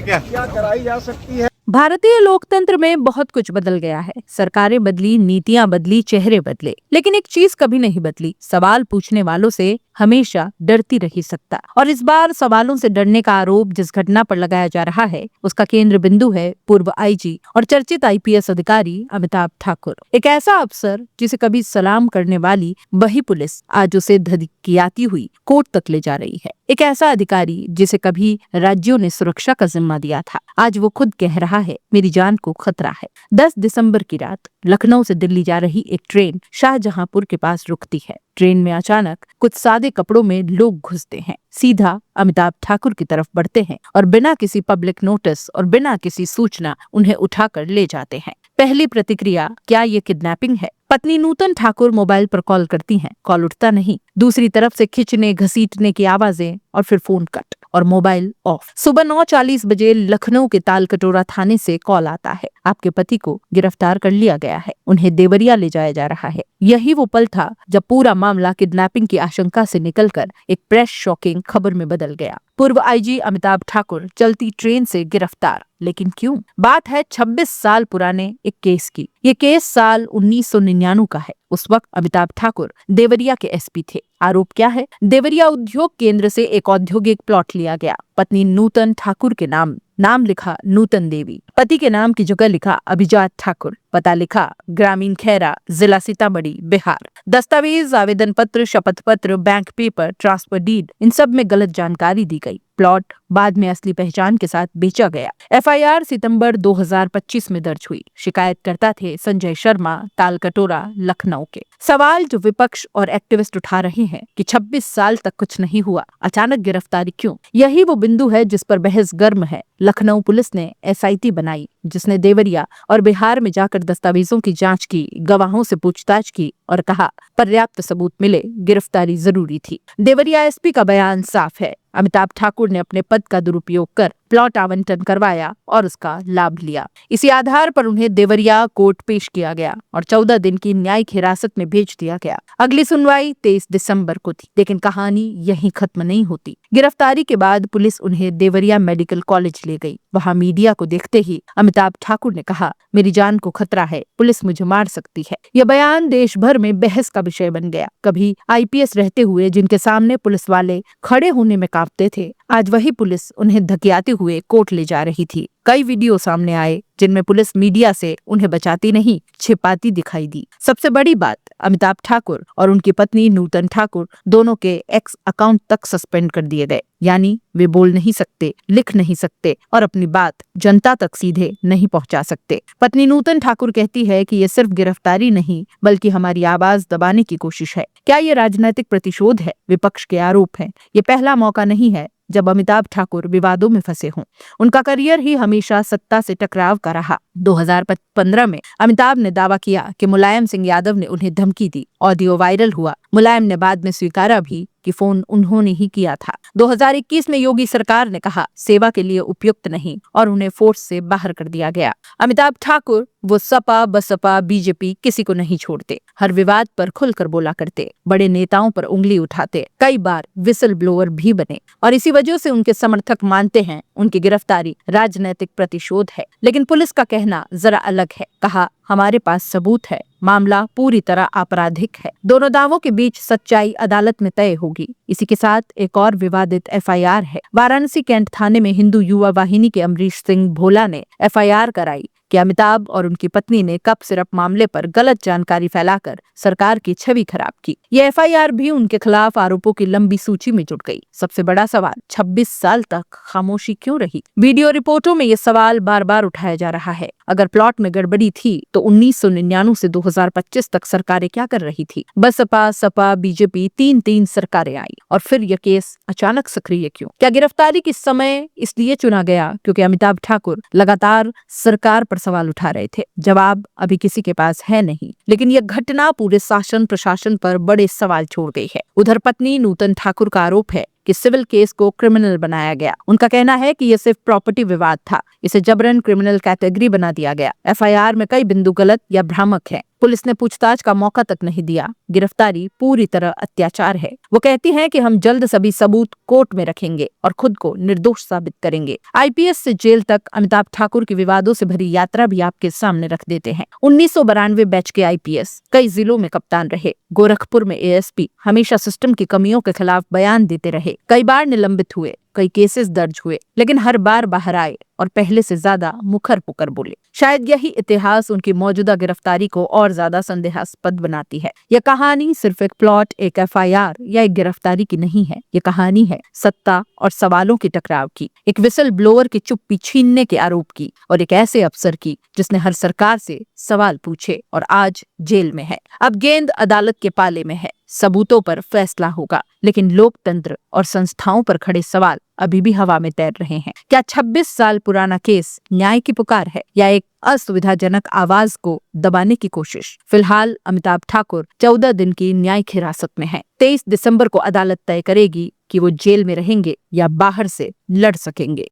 क्या कराई जा सकती है। भारतीय लोकतंत्र में बहुत कुछ बदल गया है। सरकारें बदली, नीतियां बदली, चेहरे बदले, लेकिन एक चीज कभी नहीं बदली। सवाल पूछने वालों से हमेशा डरती रही सत्ता। और इस बार सवालों से डरने का आरोप जिस घटना पर लगाया जा रहा है, उसका केंद्र बिंदु है पूर्व आईजी और चर्चित आईपीएस अधिकारी अमिताभ ठाकुर। एक ऐसा अफसर जिसे कभी सलाम करने वाली वही पुलिस आज उसे धमकियाती हुई कोर्ट तक ले जा रही है। एक ऐसा अधिकारी जिसे कभी राज्यों ने सुरक्षा का जिम्मा दिया था, आज वो खुद कह रहा है मेरी जान को खतरा है। 10 दिसंबर की रात लखनऊ से दिल्ली जा रही एक ट्रेन शाहजहांपुर के पास रुकती है। ट्रेन में अचानक कुछ सादे कपड़ों में लोग घुसते हैं, सीधा अमिताभ ठाकुर की तरफ बढ़ते हैं और बिना किसी पब्लिक नोटिस और बिना किसी सूचना उन्हें उठाकर ले जाते हैं। पहली प्रतिक्रिया, क्या ये किडनैपिंग है? पत्नी नूतन ठाकुर मोबाइल पर कॉल करती हैं, कॉल उठता नहीं। दूसरी तरफ से खींचने घसीटने की आवाजें और फिर फोन कट और मोबाइल ऑफ। सुबह 9:40 बजे लखनऊ के तालकटोरा थाने से कॉल आता है, आपके पति को गिरफ्तार कर लिया गया है, उन्हें देवरिया ले जाया जा रहा है। यही वो पल था जब पूरा मामला किडनैपिंग की आशंका से निकलकर एक प्रेस शॉकिंग खबर में बदल गया। पूर्व आईजी अमिताभ ठाकुर चलती ट्रेन से गिरफ्तार, लेकिन क्यों? बात है 26 साल पुराने एक केस की। ये केस साल 1999 का है। उस वक्त अमिताभ ठाकुर देवरिया के एसपी थे। आरोप क्या है? देवरिया उद्योग केंद्र से एक औद्योगिक प्लॉट लिया गया। पत्नी नूतन ठाकुर के नाम लिखा नूतन देवी, पति के नाम की जगह लिखा अभिजात ठाकुर, पता लिखा ग्रामीण खैरा, जिला सीतामढ़ी, बिहार। दस्तावेज, आवेदन पत्र, शपथ पत्र, बैंक पेपर, ट्रांसफर डीड, इन सब में गलत जानकारी दी गई। प्लॉट बाद में असली पहचान के साथ बेचा गया। एफआईआर सितंबर 2025 में दर्ज हुई। शिकायतकर्ता थे संजय शर्मा, तालकटोरा, लखनऊ के। सवाल जो विपक्ष और एक्टिविस्ट उठा रहे हैं कि 26 साल तक कुछ नहीं हुआ, अचानक गिरफ्तारी क्यों? यही वो बिंदु है जिस पर बहस गर्म है। लखनऊ पुलिस ने एसआईटी बनाई, जिसने देवरिया और बिहार में जाकर दस्तावेजों की जांच की, गवाहों से पूछताछ की और कहा पर्याप्त सबूत मिले, गिरफ्तारी जरूरी थी। देवरिया एसपी का बयान साफ है, अमिताभ ठाकुर ने अपने पद का दुरुपयोग कर प्लॉट आवंटन करवाया और उसका लाभ लिया। इसी आधार पर उन्हें देवरिया कोर्ट पेश किया गया और 14 दिन की न्यायिक हिरासत में भेज दिया गया। अगली सुनवाई 23 दिसंबर को थी, लेकिन कहानी यहीं खत्म नहीं होती। गिरफ्तारी के बाद पुलिस उन्हें देवरिया मेडिकल कॉलेज ले गई। वहां मीडिया को देखते ही अमिताभ ठाकुर ने कहा मेरी जान को खतरा है, पुलिस मुझे मार सकती है। यह बयान देश भर में बहस का विषय बन गया। कभी आईपीएस रहते हुए जिनके सामने पुलिस वाले खड़े होने में कांपते थे, आज वही पुलिस उन्हें धकियाते हुए कोर्ट ले जा रही थी। कई वीडियो सामने आए जिनमें पुलिस मीडिया से उन्हें बचाती नहीं, छिपाती दिखाई दी। सबसे बड़ी बात, अमिताभ ठाकुर और उनकी पत्नी नूतन ठाकुर दोनों के एक्स अकाउंट तक सस्पेंड कर दिए गए। यानी वे बोल नहीं सकते, लिख नहीं सकते और अपनी बात जनता तक सीधे नहीं पहुंचा सकते। पत्नी नूतन ठाकुर कहती है कि ये सिर्फ गिरफ्तारी नहीं, बल्कि हमारी आवाज दबाने की कोशिश है। क्या ये राजनीतिक प्रतिशोध है? विपक्ष के आरोप हैं। ये पहला मौका नहीं है जब अमिताभ ठाकुर विवादों में फंसे हों। उनका करियर ही हमेशा सत्ता से टकराव का रहा। 2015 में अमिताभ ने दावा किया कि मुलायम सिंह यादव ने उन्हें धमकी दी। ऑडियो वायरल हुआ। मुलायम ने बाद में स्वीकारा भी कि फोन उन्होंने ही किया था। 2021 में योगी सरकार ने कहा सेवा के लिए उपयुक्त नहीं और उन्हें फोर्स से बाहर कर दिया गया। अमिताभ ठाकुर वो सपा, बसपा, बीजेपी किसी को नहीं छोड़ते। हर विवाद पर खुलकर बोला करते, बड़े नेताओं पर उंगली उठाते, कई बार विसल ब्लोअर भी बने और इसी वजह से उनके समर्थक मानते हैं उनकी गिरफ्तारी राजनीतिक प्रतिशोध है। लेकिन पुलिस का कहना जरा अलग है। कहा हमारे पास सबूत है, मामला पूरी तरह आपराधिक है। दोनों दावों के बीच सच्चाई अदालत में तय होगी। इसी के साथ एक और विवादित एफआईआर है। वाराणसी कैंट थाने में हिंदू युवा वाहिनी के अमरीश सिंह भोला ने एफआईआर कराई कि अमिताभ और उनकी पत्नी ने कप सिरप मामले पर गलत जानकारी फैलाकर सरकार की छवि खराब की। ये एफआईआर भी उनके खिलाफ आरोपों की लंबी सूची में जुड़ गई। सबसे बड़ा सवाल, 26 साल तक खामोशी क्यों रही? वीडियो रिपोर्टों में ये सवाल बार बार उठाया जा रहा है। अगर प्लॉट में गड़बड़ी थी तो 1999 से 2025 तक सरकारें क्या कर रही थी? बसपा, सपा, बीजेपी, तीन सरकारें आई और फिर यह केस अचानक सक्रिय क्यों? क्या गिरफ्तारी के समय इसलिए चुना गया क्योंकि अमिताभ ठाकुर लगातार सरकार पर सवाल उठा रहे थे? जवाब अभी किसी के पास है नहीं, लेकिन यह घटना पूरे शासन प्रशासन पर बड़े सवाल छोड़ गई है। उधर पत्नी नूतन ठाकुर का आरोप है कि सिविल केस को क्रिमिनल बनाया गया। उनका कहना है कि यह सिर्फ प्रॉपर्टी विवाद था, इसे जबरन क्रिमिनल कैटेगरी बना दिया गया। एफआईआर में कई बिंदु गलत या भ्रामक हैं। पुलिस ने पूछताछ का मौका तक नहीं दिया। गिरफ्तारी पूरी तरह अत्याचार है। वो कहती हैं कि हम जल्द सभी सबूत कोर्ट में रखेंगे और खुद को निर्दोष साबित करेंगे। आईपीएस से जेल तक अमिताभ ठाकुर की विवादों से भरी यात्रा भी आपके सामने रख देते हैं। 1992 बैच के आईपीएस, कई जिलों में कप्तान रहे, गोरखपुर में एएसपी, हमेशा सिस्टम की कमियों के खिलाफ बयान देते रहे, कई बार निलंबित हुए, कई केसेस दर्ज हुए, लेकिन हर बार बाहर आए और पहले से ज्यादा मुखर पुकर बोले। शायद यही इतिहास उनकी मौजूदा गिरफ्तारी को और ज्यादा संदेहास्पद बनाती है। यह कहानी सिर्फ एक प्लॉट, एक एफआईआर या एक गिरफ्तारी की नहीं है। ये कहानी है सत्ता और सवालों के टकराव की, एक विसल ब्लोअर की चुप्पी छीनने के आरोप की और एक ऐसे अफसर की जिसने हर सरकार से सवाल पूछे और आज जेल में है। अब गेंद अदालत के पाले में है, सबूतों पर फैसला होगा, लेकिन लोकतंत्र और संस्थाओं पर खड़े सवाल अभी भी हवा में तैर रहे हैं। क्या 26 साल पुराना केस न्याय की पुकार है या एक असुविधाजनक आवाज को दबाने की कोशिश? फिलहाल अमिताभ ठाकुर 14 दिन की न्यायिक हिरासत में है। 23 दिसंबर को अदालत तय करेगी कि वो जेल में रहेंगे या बाहर से लड़ सकेंगे।